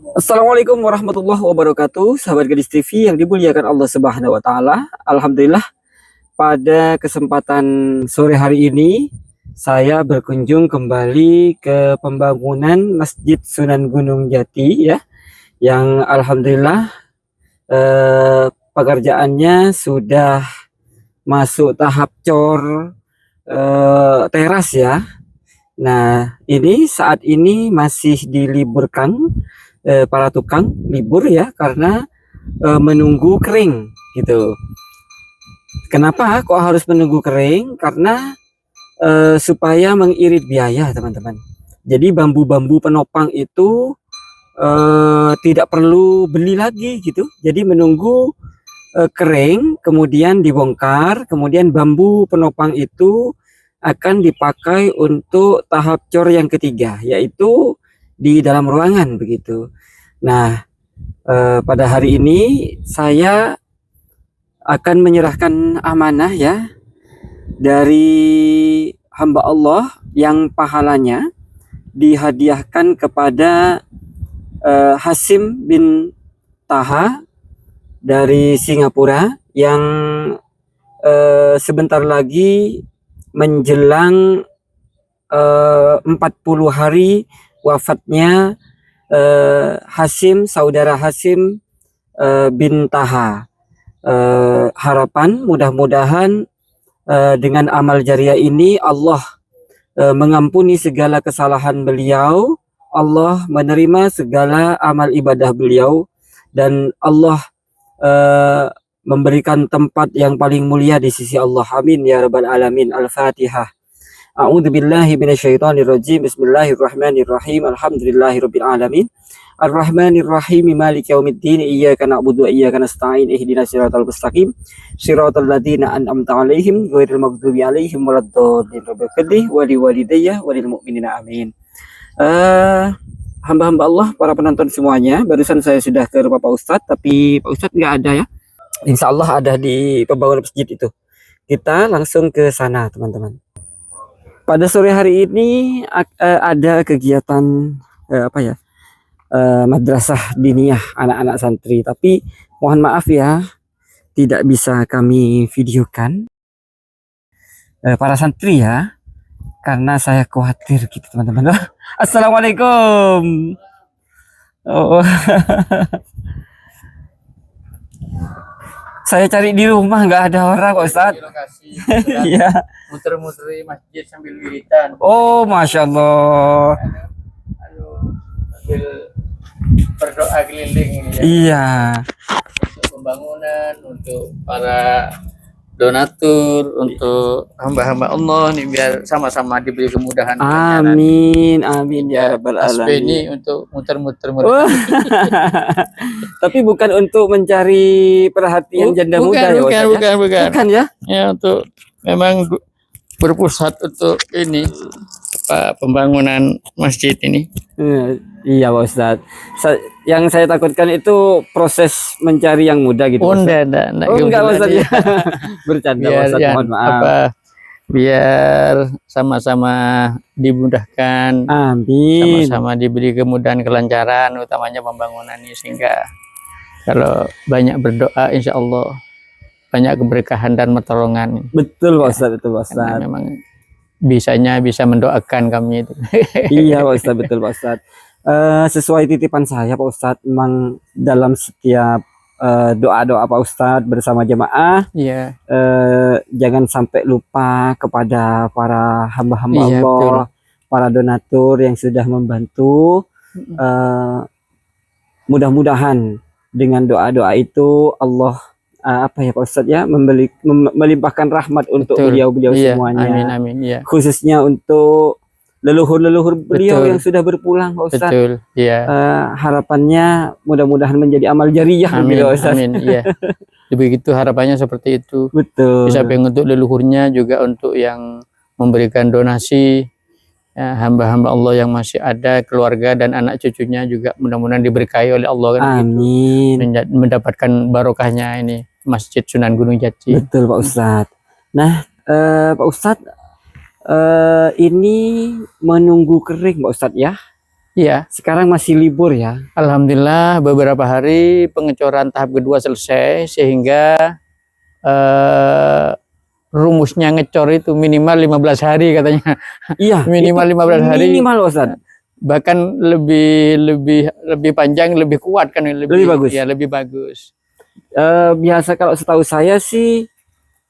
Assalamualaikum warahmatullahi wabarakatuh, sahabat Gadis TV yang dimuliakan Allah Subhanahu wa taala. Alhamdulillah, pada kesempatan sore hari ini saya berkunjung kembali ke pembangunan Masjid Sunan Gunung Jati ya, yang alhamdulillah pekerjaannya sudah masuk tahap cor teras ya. Nah, ini saat ini masih diliburkan, para tukang libur ya, karena menunggu kering gitu. Kenapa kok harus menunggu kering? Karena supaya mengirit biaya, teman-teman. Jadi bambu-bambu penopang itu tidak perlu beli lagi gitu. Jadi menunggu kering, kemudian dibongkar, kemudian bambu penopang itu akan dipakai untuk tahap cor yang ketiga, yaitu di dalam ruangan begitu. Nah, pada hari ini saya akan menyerahkan amanah ya dari hamba Allah yang pahalanya dihadiahkan kepada Hasim bin Taha dari Singapura yang sebentar lagi menjelang 40 hari wafatnya Hasim, saudara Hasim bin Taha. Harapan mudah-mudahan dengan amal jariah ini Allah mengampuni segala kesalahan beliau, Allah menerima segala amal ibadah beliau, dan Allah memberikan tempat yang paling mulia di sisi Allah. Amin ya rabbal alamin. Al-Fatihah. A'udzubillahi minasyaitonirrajim. Bismillahirrahmanirrahim. Alhamdulillahirabbil alamin. Arrahmanirrahim. Maliki yaumiddin. Iyyaka na'budu wa iyyaka nasta'in. Ihdinas siratal mustaqim. Shiratal ladzina an'amta 'alaihim ghairil maghdubi 'alaihim waladdallin. Rabbighfirli wa liwalidayya wa lil mu'minina. Amin. Hamba-hamba Allah, para penonton semuanya, barusan saya sudah ke rumah Pak Ustadz, tapi Pak Ustadz nggak ada ya. Insya Allah ada di pembangunan masjid itu. Kita langsung ke sana, teman-teman. Pada sore hari ini ada kegiatan madrasah diniyah anak-anak santri, tapi mohon maaf ya, tidak bisa kami videokan para santri ya, karena saya khawatir gitu, teman-teman. Assalamualaikum. Oh. Saya cari di rumah nggak ada orang, Pak Ustadz. Iya. Muter-muter masjid sambil wiridan. Oh, masya Allah. Sambil berdoa keliling ya. Iya. Untuk pembangunan, untuk para donatur, untuk hamba-hamba Allah nih, biar sama-sama diberi kemudahan. Amin, amin ya rabbal alamin. Ini untuk muter-muter. Oh. Tapi bukan untuk mencari perhatian janda muda ya, bukan ya? Ya, untuk memang berpusat untuk ini pembangunan masjid ini. Iya Pak Ustadz. Yang saya takutkan itu proses mencari yang muda gitu. Oh, enggak Ustadz ya. Bercanda Pak Ustadz, mohon maaf. Biar sama-sama dimudahkan. Amin. Sama-sama diberi kemudahan, kelancaran, utamanya pembangunan ini, sehingga kalau banyak berdoa insya Allah banyak keberkahan dan pertolongan. Betul Pak Ustadz, itu Pak Ustadz. Memang bisa mendoakan kami itu. Iya Pak Ustadz, betul Pak Ustadz. Sesuai titipan saya Pak Ustadz, memang dalam setiap doa-doa Pak Ustadz bersama jemaah, iya, jangan sampai lupa kepada para hamba-hamba iya, Allah, betul. Para donatur yang sudah membantu. Mudah-mudahan dengan doa-doa itu Allah Pak Ustadz ya, melimpahkan rahmat untuk beliau-beliau semuanya. Amin, amin, ya. Khususnya untuk leluhur-leluhur beliau yang sudah berpulang Pak Ustadz. Betul, iya. Harapannya mudah-mudahan menjadi amal jariah. Amin, amin, iya. Begitu harapannya seperti itu. Betul. Bisa untuk leluhurnya, juga untuk yang memberikan donasi, hamba-hamba Allah yang masih ada, keluarga dan anak cucunya juga mudah-mudahan diberkahi oleh Allah kan. Amin. Gitu. Mendapatkan barokahnya ini Masjid Sunan Gunung Jati. Betul Pak Ustadz. Nah, Pak Ustadz, ini menunggu kering Pak Ustadz ya. Iya, Sekarang masih libur ya. alhamdulillah beberapa hari pengecoran tahap kedua selesai sehingga rumusnya ngecor itu minimal 15 hari katanya. Iya, Minimal itu 15 hari, minimal Ustaz. bahkan lebih panjang, lebih kuat kan, Lebih bagus. ya lebih bagus. Biasa kalau setahu saya sih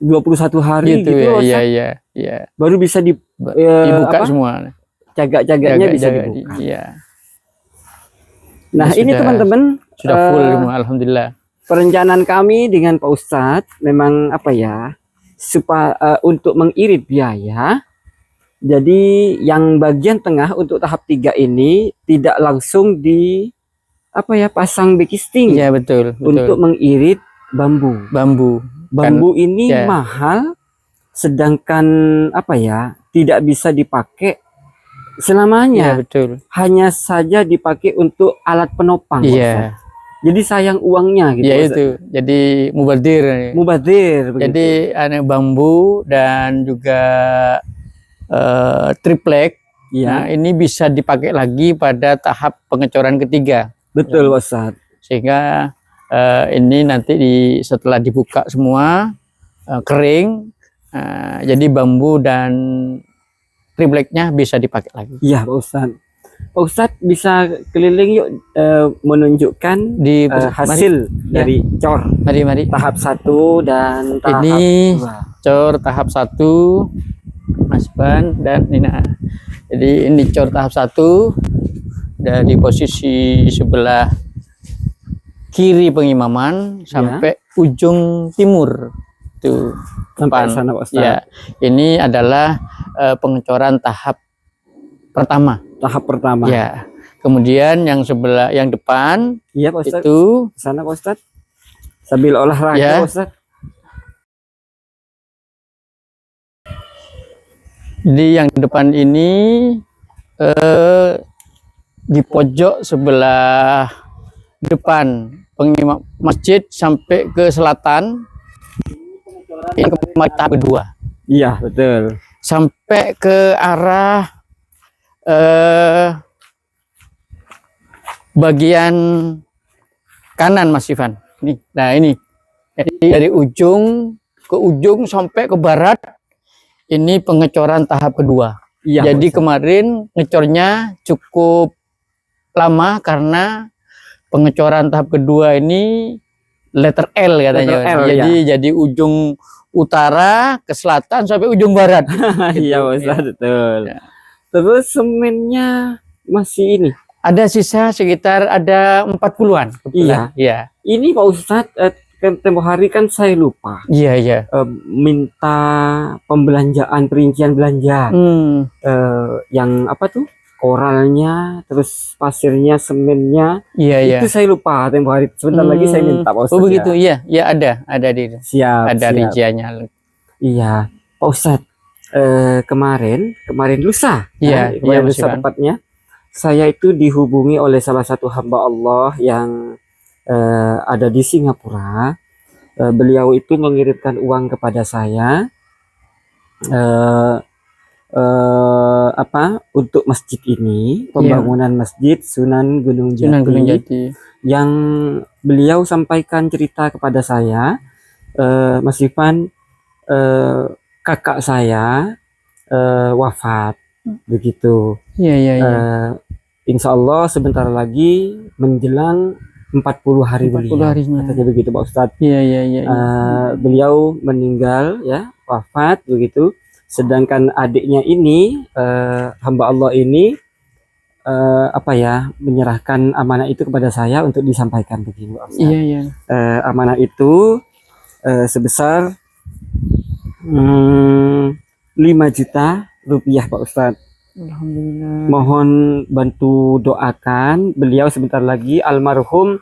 21 hari Gitu gitu ya, loh, iya Ustaz. iya iya. Baru bisa Dibuka apa? semua. Jaga-jaganya bisa dibuka. Iya. Nah, ini teman-teman Sudah full semua, alhamdulillah. perencanaan kami dengan Pak Ustadz memang apa ya, untuk mengirit biaya. Jadi yang bagian tengah untuk tahap 3 ini tidak langsung di apa ya, pasang bekisting. Iya betul, Untuk mengirit bambu. Bambu ini ya. mahal, sedangkan apa ya, tidak bisa dipakai selamanya. Iya betul. Hanya saja dipakai untuk alat penopang. Iya. Jadi sayang uangnya gitu. Ya itu, jadi mubadir. Mubadir. Jadi aneh bambu dan juga triplek. Ya. Nah, ini bisa dipakai lagi pada tahap pengecoran ketiga. Betul, Ustaz. Sehingga ini nanti setelah dibuka semua kering, jadi bambu dan tripleknya bisa dipakai lagi. Iya, Pak Ustaz. Pak Ustaz bisa keliling yuk menunjukkan Di hasil dari cor. Mari. Tahap 1 dan tahap ini 2. Cor tahap 1, Mas Ban dan Nina. Jadi ini cor tahap 1 dari posisi sebelah kiri pengimaman sampai ujung timur tuh sampai sana, Pak Ustaz. Ya, ini adalah pengecoran tahap pertama. Tahap pertama. Ya. Kemudian yang sebelah yang depan iya, Pak Ustaz. Itu sana Pak Ustaz. Sambil olahraga, ya. Pak Ustaz. Jadi yang depan ini di pojok sebelah depan pengimam masjid sampai ke selatan ini tahap kedua. Iya betul. Sampai ke arah bagian kanan Mas Ivan. Nih, nah ini dari ujung ke ujung sampai ke barat. Ini pengecoran tahap kedua. Iya, jadi kemarin ngecornya cukup lama karena pengecoran tahap kedua ini letter L katanya. Letter L, jadi ujung utara ke selatan sampai ujung barat. Iya, Pak Ustaz, betul. Ya. Terus semennya masih ini. Ada sisa sekitar ada 40-an. Iya. Ini Pak Ustaz, kan tempo hari kan saya lupa. Iya. Minta pembelanjaan, perincian belanja. Yang apa tuh? Koralnya, terus pasirnya, semennya. Iya. Itu saya lupa tempo hari. Sebentar lagi saya minta, Pak Ustaz. Oh begitu, ya. Iya, ada di. Siap. Ada rinciannya. Iya, Pak Ustaz. Kemarin lusa. Iya, lusa tepatnya. Saya itu dihubungi oleh salah satu hamba Allah yang ada di Singapura. Beliau itu mengirimkan uang kepada saya untuk masjid ini, pembangunan masjid Sunan Gunung Jati, yang beliau sampaikan cerita kepada saya, Mas Ivan, kakak saya wafat begitu. Iya. Insya Allah sebentar lagi menjelang 40 hari beliau, katanya begitu Pak Ustadz. Iya. Beliau meninggal ya, wafat begitu. Sedangkan adiknya ini, hamba Allah ini menyerahkan amanah itu kepada saya untuk disampaikan begini Pak Ustadz. Iya. Amanah itu sebesar 5 juta rupiah Pak Ustadz. Alhamdulillah. Mohon bantu doakan beliau sebentar lagi, almarhum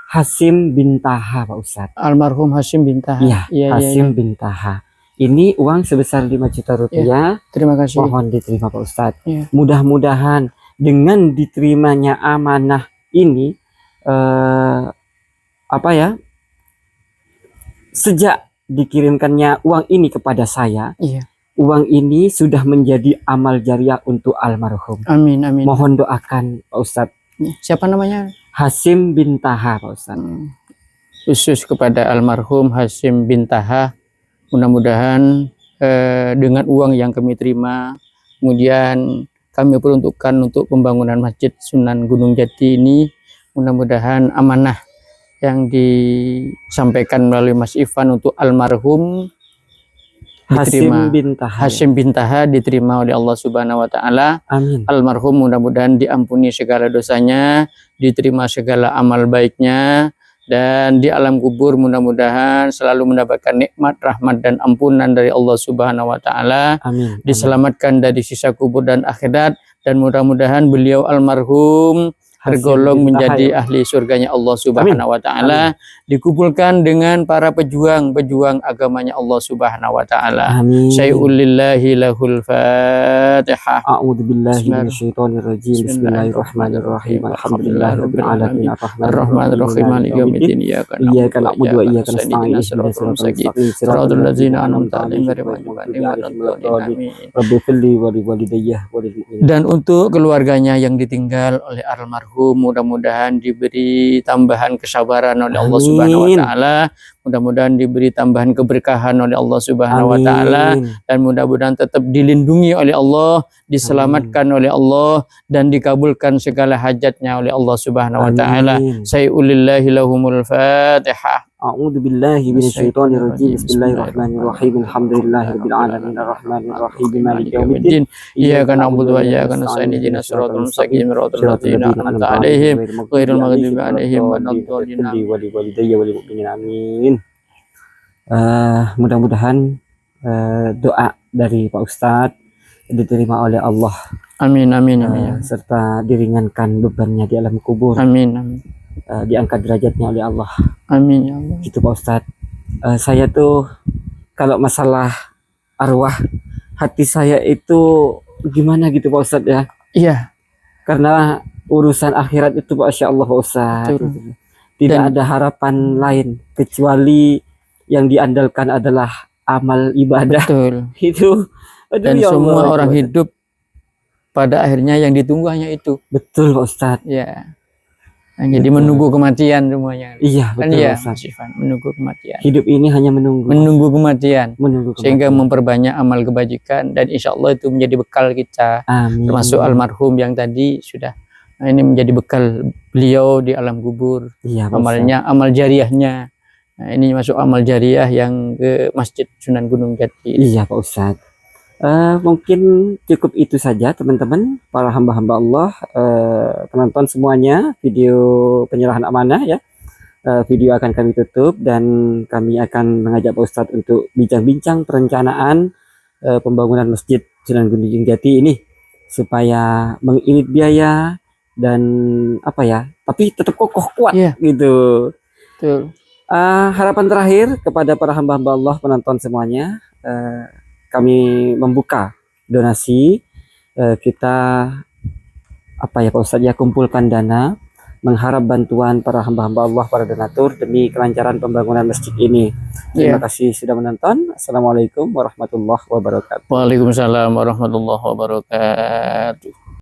Hasim bin Taha Pak Ustadz. Almarhum Hasim bin Taha. Iya, Hasim bin Taha. Ini uang sebesar 5 juta rupiah. Terima kasih. Mohon diterima Pak Ustadz. Ya. Mudah-mudahan dengan diterimanya amanah ini, sejak dikirimkannya uang ini kepada saya, uang ini sudah menjadi amal jariah untuk almarhum. Amin, amin. Mohon doakan Pak Ustadz. Siapa namanya? Hasim bin Taha, Pak Ustadz. Khusus kepada almarhum Hasim bin Taha, mudah-mudahan dengan uang yang kami terima, kemudian kami peruntukkan untuk pembangunan Masjid Sunan Gunung Jati ini, mudah-mudahan amanah yang disampaikan melalui Mas Ivan untuk almarhum diterima. Hasim bin Taha diterima oleh Allah Subhanahu wa taala. Amin. Almarhum mudah-mudahan diampuni segala dosanya, diterima segala amal baiknya, dan di alam kubur mudah-mudahan selalu mendapatkan nikmat, rahmat dan ampunan dari Allah Subhanahu wa taala. Amin. Diselamatkan dari siksa kubur dan akhirat, dan mudah-mudahan beliau almarhum tergolong menjadi ahli surganya Allah Subhanahu wa taala, dikumpulkan dengan para pejuang agamanya Allah Subhanahu wa taala. Syai'ulillahi lahul Fatihah. A'udzubillahi minasyaitonir rajim. Bismillahirrahmanirrahim. Alhamdulillahirabbil alamin. Arrahmanirrahim. Maliki yaumiddin. Iyyaka na'budu wa iyyaka nasta'in. Ihdinas siratal mustaqim. Shiratal ladzina an'amta 'alaihim ghairil maghdubi 'alaihim waladdallin. Rabbi fili wa li walidayya wa lil mu'minin. Dan untuk keluarganya yang ditinggal oleh almarhum, mudah-mudahan diberi tambahan kesabaran oleh Allah Subhanahu wa taala, mudah-mudahan diberi tambahan keberkahan oleh Allah Subhanahu wa taala, dan mudah-mudahan tetap dilindungi oleh Allah, diselamatkan oleh Allah, dan dikabulkan segala hajatnya oleh Allah Subhanahu wa taala. Sayulillahi lahumul Fatihah. A'udzubillahi minasyaitonir rajim. Bismillahirrahmanirrahim. Alhamdulillahirabbil alamin. Arrahmanirrahim. Maliki yaumiddin. Iyyaka na'budu wa iyyaka nasta'in. Ihdinas siratal mustaqim. Siratal ladzina an'amta 'alaihim ghairil maghdubi 'alaihim waladdallin. Amin. Mudah-mudahan doa dari Pak Ustadz diterima oleh Allah. Amin, amin, amin. Serta diringankan bebannya di alam kubur. Amin, amin. Diangkat derajatnya oleh Allah. Amin ya Allah. Gitu Pak Ustadz. Saya tuh kalau masalah arwah, hati saya itu gimana gitu Pak Ustadz ya. Iya. Karena urusan akhirat itu Masya Allah Pak Ustadz. Tidak ada harapan lain kecuali yang diandalkan adalah amal ibadah. Betul. Itu. Dan ya semua Allah, orang hidup pada akhirnya yang ditunggu hanya itu. Betul Pak Ustadz. Ya. Jadi menunggu kematian semuanya. Iya betul. Kan iya, menunggu kematian. Hidup ini hanya menunggu kematian. Sehingga memperbanyak amal kebajikan, dan insya Allah itu menjadi bekal kita. Amin. Termasuk almarhum yang tadi sudah. Nah, ini menjadi bekal beliau di alam kubur. Iya, amalnya, amal jariahnya. Nah, ini masuk amal jariah yang ke Masjid Sunan Gunung Jati. Iya Pak Ustadz. Mungkin cukup itu saja teman-teman, para hamba-hamba Allah, penonton semuanya, video penyerahan amanah ya. Video akan kami tutup dan kami akan mengajak Pak Ustadz untuk bincang-bincang perencanaan pembangunan Masjid Sunan Gunung Jati ini supaya mengirit biaya dan apa ya, tapi tetap kokoh kuat gitu. Betul. Harapan terakhir kepada para hamba-hamba Allah, penonton semuanya, kami membuka donasi, kita apa ya Pak Ustadz ya, kumpulkan dana mengharap bantuan para hamba-hamba Allah, para donatur demi kelancaran pembangunan masjid ini. Terima kasih sudah menonton. Assalamualaikum warahmatullahi wabarakatuh. Waalaikumsalam warahmatullahi wabarakatuh.